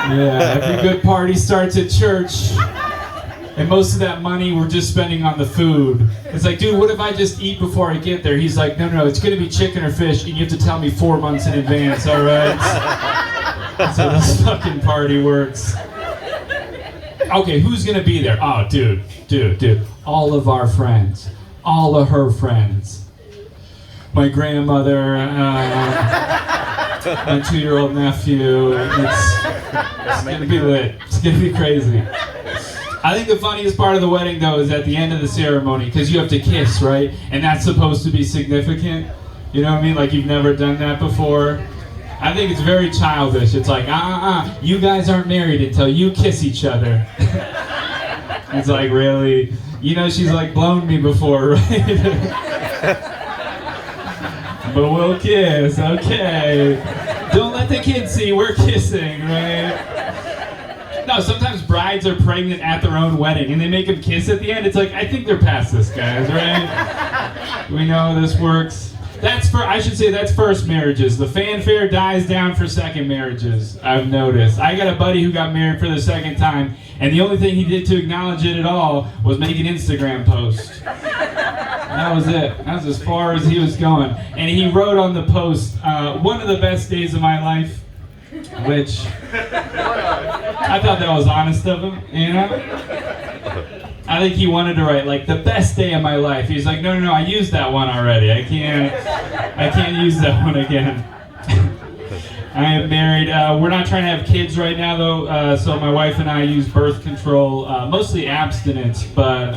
Yeah, every good party starts at church. And most of that money we're just spending on the food. It's like, dude, what if I just eat before I get there? He's like, no, it's gonna be chicken or fish, and you have to tell me 4 months in advance, all right? That's how this fucking party works. Okay, who's gonna be there? Oh, dude. All of our friends. All of her friends. My grandmother, my 2-year-old nephew. It's gonna be lit. It's gonna be crazy. I think the funniest part of the wedding, though, is at the end of the ceremony, because you have to kiss, right? And that's supposed to be significant. You know what I mean? Like you've never done that before. I think it's very childish. It's like, you guys aren't married until you kiss each other. It's like, really? You know, she's like blown me before, right? But we'll kiss, okay. Don't let the kids see we're kissing, right? No, sometimes brides are pregnant at their own wedding and they make them kiss at the end. It's like, I think they're past this, guys, right? We know how this works. That's first marriages. The fanfare dies down for second marriages, I've noticed. I got a buddy who got married for the second time, and the only thing he did to acknowledge it at all was make an Instagram post. That was it. That was as far as he was going. And he wrote on the post, one of the best days of my life, which I thought that was honest of him, you know? I think he wanted to write like the best day of my life. He's like, no, I used that one already. I can't use that one again. I am married. We're not trying to have kids right now, though. So my wife and I use birth control, mostly abstinence, but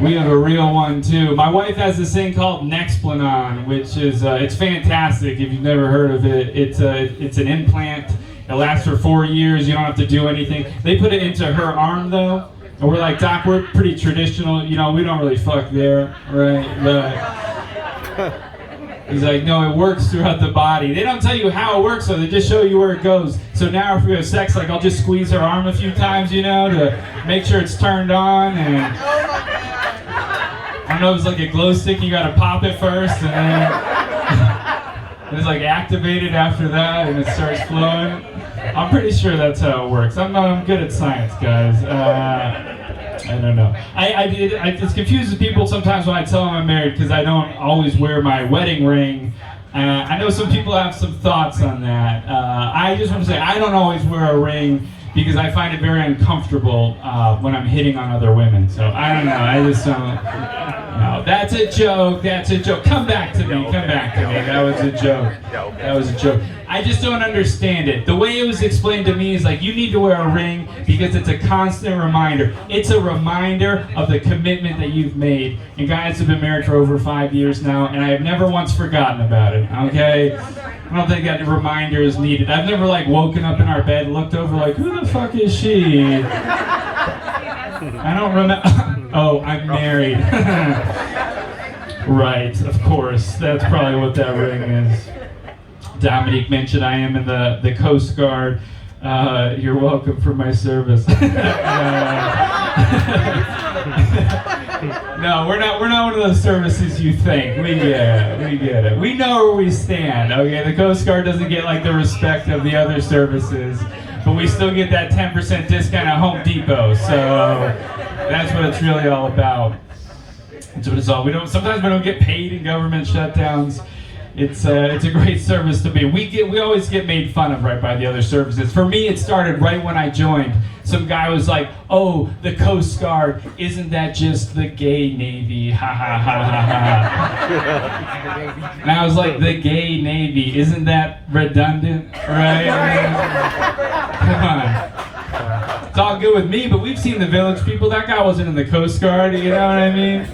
we have a real one too. My wife has this thing called Nexplanon, which is it's fantastic. If you've never heard of it, it's an implant. It lasts for 4 years. You don't have to do anything. They put it into her arm though, and we're like, Doc, we're pretty traditional. You know, we don't really fuck there, right? But he's like, no, it works throughout the body. They don't tell you how it works, so they just show you where it goes. So now if we have sex, like I'll just squeeze her arm a few times, you know, to make sure it's turned on. And I don't know if it's like a glow stick, you gotta pop it first, and then it's like activated after that, and it starts flowing. I'm pretty sure that's how it works. I'm good at science, guys. I don't know. It confuses people sometimes when I tell them I'm married because I don't always wear my wedding ring. I know some people have some thoughts on that. I just want to say I don't always wear a ring because I find it very uncomfortable when I'm hitting on other women. So I don't know. I just don't. No, that's a joke. Come back to me. That was a joke. I just don't understand it. The way it was explained to me is like, you need to wear a ring because it's a constant reminder. It's a reminder of the commitment that you've made. And guys have been married for over 5 years now, and I have never once forgotten about it, okay? I don't think that reminder is needed. I've never like woken up in our bed, looked over like, who the fuck is she? I don't remember. Oh, I'm married. Right, of course. That's probably what that ring is. Dominique mentioned I am in the Coast Guard. You're welcome for my service. No, we're not one of those services you think. We get it. We know where we stand. Okay, the Coast Guard doesn't get like the respect of the other services, but we still get that 10% discount at Home Depot. So that's what it's really all about. That's what it's all. Sometimes we don't get paid in government shutdowns. It's a great service to be. We always get made fun of, right, by the other services. For me, it started right when I joined. Some guy was like, "Oh, the Coast Guard, isn't that just the gay Navy? Ha ha ha ha ha." And I was like, "The gay Navy, isn't that redundant, right? Come on." It's all good with me, but we've seen the Village People. That guy wasn't in the Coast Guard, you know what I mean?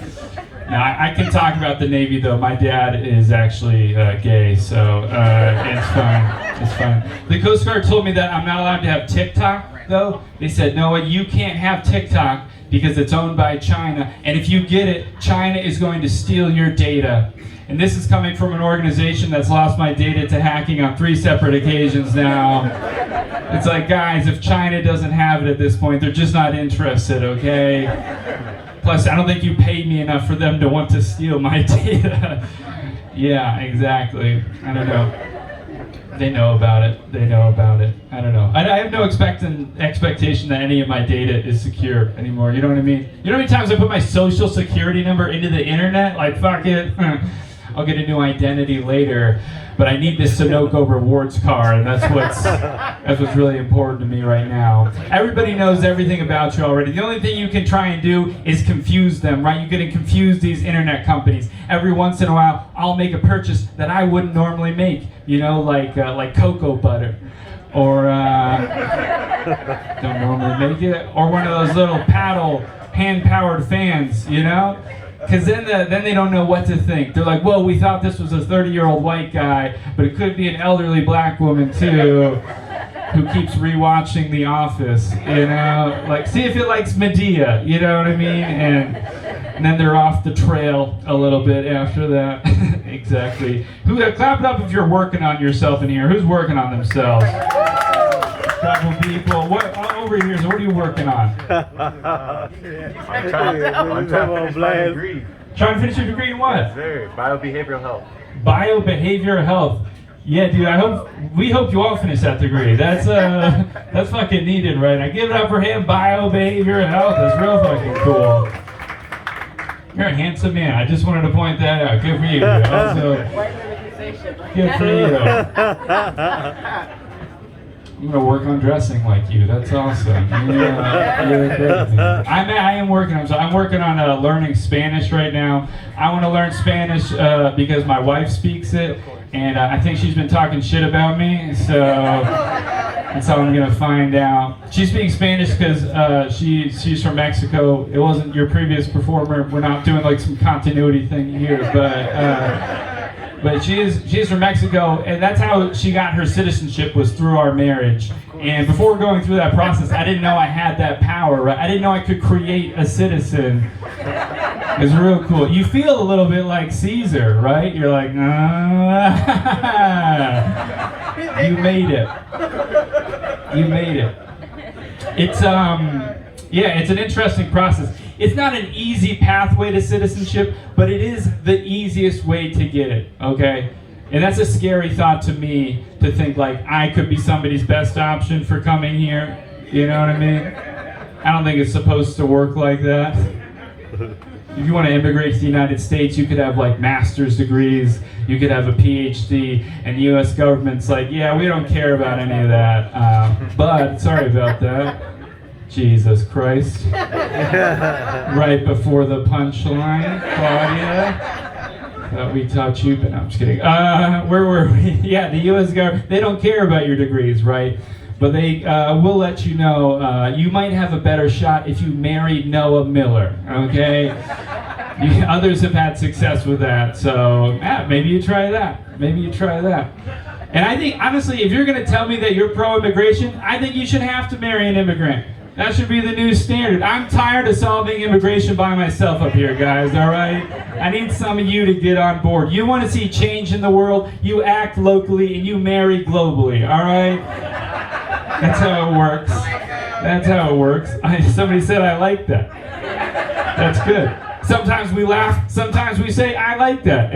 Now, I can talk about the Navy, though. My dad is actually gay, so it's fine. It's fine. The Coast Guard told me that I'm not allowed to have TikTok, though. They said, no, you can't have TikTok because it's owned by China, and if you get it, China is going to steal your data. And this is coming from an organization that's lost my data to hacking on 3 separate occasions now. It's like, guys, if China doesn't have it at this point, they're just not interested, okay? Plus, I don't think you paid me enough for them to want to steal my data. Yeah, exactly. I don't know. They know about it. They know about it. I don't know. I have no expectation that any of my data is secure anymore. You know what I mean? You know how many times I put my social security number into the internet? Like, fuck it. I'll get a new identity later. But I need this Sunoco rewards card, and that's what's really important to me right now. Everybody knows everything about you already. The only thing you can try and do is confuse them, right? You're going to confuse these internet companies. Every once in a while, I'll make a purchase that I wouldn't normally make, you know, like cocoa butter. Or, don't normally make it. Or one of those little paddle, hand-powered fans, you know? Because then they don't know what to think. They're like, whoa, we thought this was a 30-year-old white guy, but it could be an elderly black woman too, who keeps rewatching The Office, you know? Like, see if it likes Medea, you know what I mean? And then they're off the trail a little bit after that. Exactly. Clap it up if you're working on yourself in here. Who's working on themselves? Couple people. What over here? So what are you working on? I'm trying to finish my degree. Trying to finish your degree in what? Yes, sir. Biobehavioral health. Biobehavioral health. Yeah, dude. We hope you all finish that degree. That's fucking needed, right? I give it up for him. Biobehavioral health. That's real fucking cool. You're a handsome man. I just wanted to point that out. Good for you. Also, good for you. I'm gonna work on dressing like you. That's awesome. You're great, man. I am working. I'm working on learning Spanish right now. I want to learn Spanish because my wife speaks it, and I think she's been talking shit about me. So that's how I'm gonna find out. She speaks Spanish because she's from Mexico. It wasn't your previous performer. We're not doing like some continuity thing here, but she is from Mexico, and that's how she got her citizenship, was through our marriage. And before going through that process, I didn't know I had that power, right? I didn't know I could create a citizen. It's real cool. You feel a little bit like Caesar, right? You're like, you made it. You made it. It's it's an interesting process. It's not an easy pathway to citizenship, but it is the easiest way to get it, okay? And that's a scary thought to me, to think like I could be somebody's best option for coming here. You know what I mean? I don't think it's supposed to work like that. If you want to immigrate to the United States, you could have like master's degrees, you could have a PhD, and the US government's like, yeah, we don't care about any of that. But, sorry about that. Jesus Christ. Right before the punchline, Claudia. Thought we taught you, but no, I'm just kidding. Where were we? Yeah, the U.S. government, they don't care about your degrees, right? But they will let you know you might have a better shot if you married Noah Miller, okay? Others have had success with that, so maybe you try that. Maybe you try that. And I think, honestly, if you're going to tell me that you're pro-immigration, I think you should have to marry an immigrant. That should be the new standard. I'm tired of solving immigration by myself up here, guys, all right? I need some of you to get on board. You want to see change in the world, you act locally and you marry globally, all right? That's how it works. That's how it works. Somebody said I like that. That's good. Sometimes we laugh, sometimes we say I like that.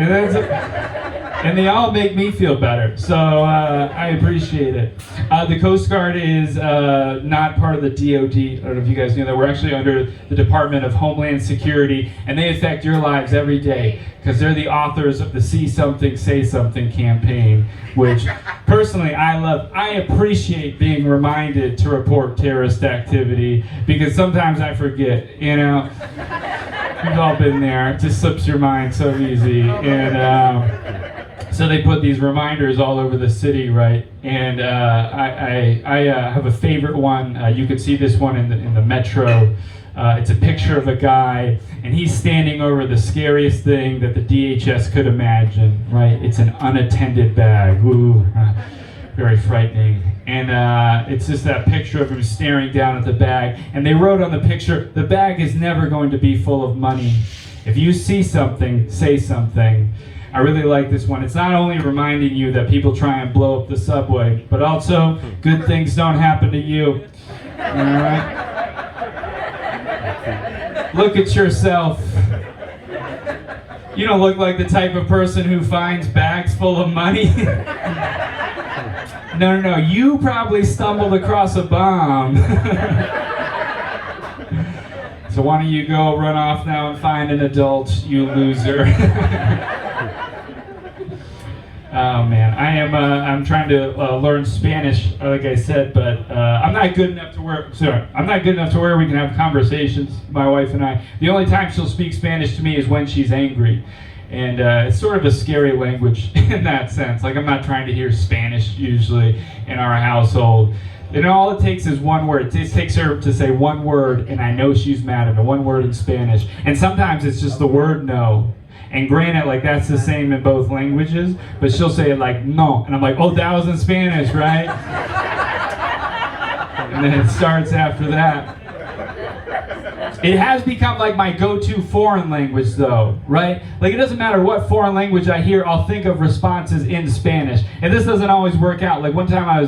And they all make me feel better, so I appreciate it. The Coast Guard is not part of the DOD. I don't know if you guys knew that. We're actually under the Department of Homeland Security, and they affect your lives every day because they're the authors of the See Something, Say Something campaign, which personally I love. I appreciate being reminded to report terrorist activity because sometimes I forget, you know. We've all been there. It just slips your mind so easy. And so they put these reminders all over the city, right? And I have a favorite one. You could see this one in the metro. It's a picture of a guy, and he's standing over the scariest thing that the DHS could imagine, right? It's an unattended bag. Ooh, very frightening. And it's just that picture of him staring down at the bag. And they wrote on the picture, the bag is never going to be full of money. If you see something, say something. I really like this one. It's not only reminding you that people try and blow up the subway, but also good things don't happen to you. All right? Look at yourself. You don't look like the type of person who finds bags full of money. No. You probably stumbled across a bomb. So why don't you go run off now and find an adult, you loser. Oh man, I'm trying to learn Spanish, like I said, but I'm not good enough to where we can have conversations, my wife and I. The only time she'll speak Spanish to me is when she's angry. And it's sort of a scary language in that sense. Like, I'm not trying to hear Spanish usually in our household. And all it takes is one word. It takes her to say one word, and I know she's mad at me. One word in Spanish. And sometimes it's just the word no. And granted, like, that's the same in both languages, but she'll say it like, no. And I'm like, oh, that was in Spanish, right? And then it starts after that. It has become like my go-to foreign language though, right? Like, it doesn't matter what foreign language I hear, I'll think of responses in Spanish. And this doesn't always work out. Like, one time I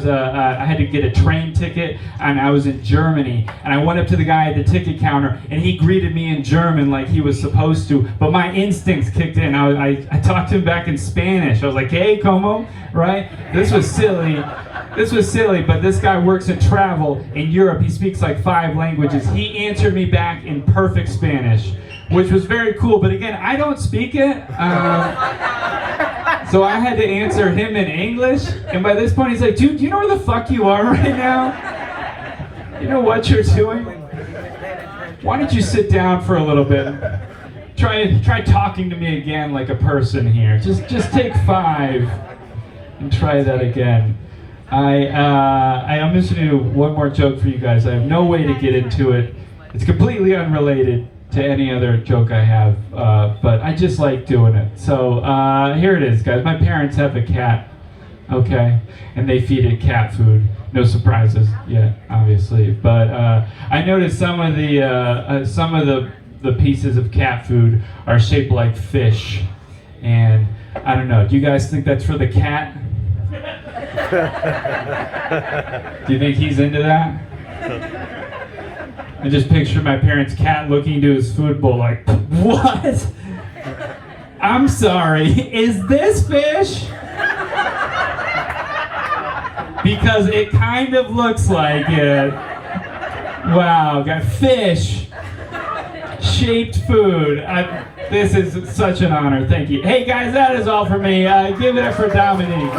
had to get a train ticket and I was in Germany, and I went up to the guy at the ticket counter and he greeted me in German like he was supposed to, but my instincts kicked in. I talked to him back in Spanish. I was like, hey, como, right? This was silly, but this guy works in travel in Europe. He speaks like 5 languages. He answered me back in perfect Spanish, which was very cool. But again, I don't speak it. So I had to answer him in English. And by this point, he's like, dude, do you know where the fuck you are right now? You know what you're doing? Why don't you sit down for a little bit? Try talking to me again like a person here. Just take 5 and try that again. I'm just going to do one more joke for you guys. I have no way to get into it. It's completely unrelated to any other joke I have, but I just like doing it. So here it is, guys. My parents have a cat, okay? And they feed it cat food. No surprises yet, obviously. But I noticed some of the pieces of cat food are shaped like fish. And I don't know, do you guys think that's for the cat? Do you think he's into that? I just picture my parents' cat looking into his food bowl like, what? I'm sorry, is this fish? Because it kind of looks like it. Wow, got fish shaped food. This is such an honor. Thank you. Hey guys, that is all for me. Give it up for Dominique.